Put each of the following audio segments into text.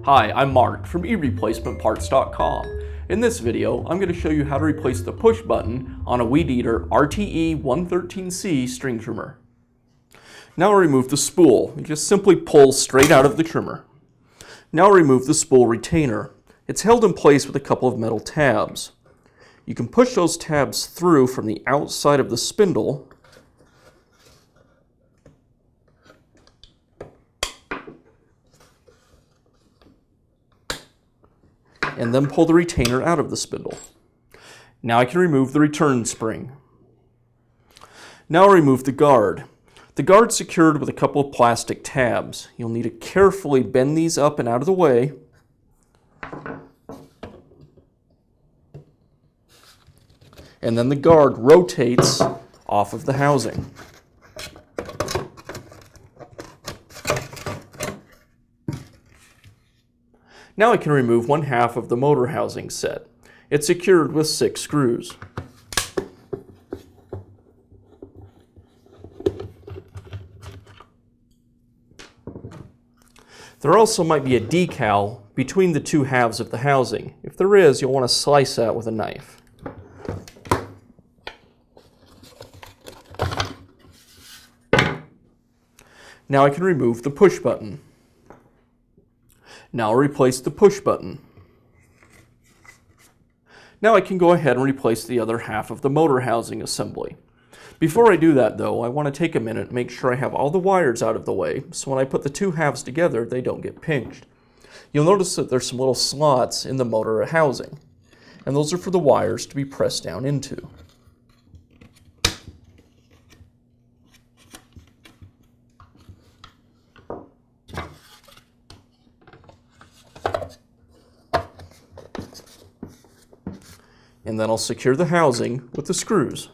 Hi, I'm Mark from eReplacementParts.com. In this video, I'm going to show you how to replace the push button on a Weed Eater RTE113C string trimmer. Now I'll remove the spool. You just simply pull straight out of the trimmer. Now I'll remove the spool retainer. It's held in place with a couple of metal tabs. You can push those tabs through from the outside of the spindle and then pull the retainer out of the spindle. Now I can remove the return spring. Now I'll remove the guard. The guard's secured with a couple of plastic tabs. You'll need to carefully bend these up and out of the way. And then the guard rotates off of the housing. Now I can remove one half of the motor housing set. It's secured with 6 screws. There also might be a decal between the two halves of the housing. If there is, you'll want to slice that with a knife. Now I can remove the push button. Now I'll replace the push button. Now I can go ahead and replace the other half of the motor housing assembly. Before I do that though, I want to take a minute and make sure I have all the wires out of the way, so when I put the two halves together, they don't get pinched. You'll notice that there's some little slots in the motor housing, and those are for the wires to be pressed down into. And then I'll secure the housing with the screws.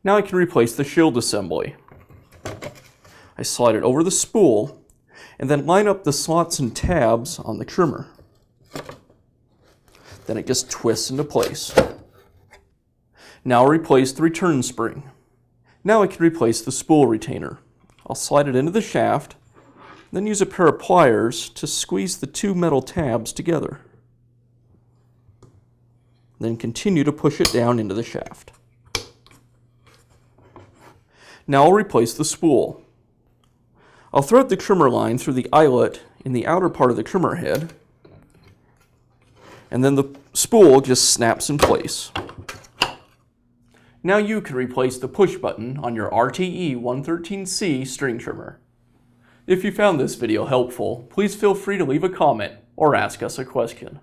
Now I can replace the shield assembly. I slide it over the spool and then line up the slots and tabs on the trimmer. Then it just twists into place. Now I'll replace the return spring. Now I can replace the spool retainer. I'll slide it into the shaft, then use a pair of pliers to squeeze the two metal tabs together. Then continue to push it down into the shaft. Now I'll replace the spool. I'll thread the trimmer line through the eyelet in the outer part of the trimmer head, and then the spool just snaps in place. Now you can replace the push button on your RTE113C string trimmer. If you found this video helpful, please feel free to leave a comment or ask us a question.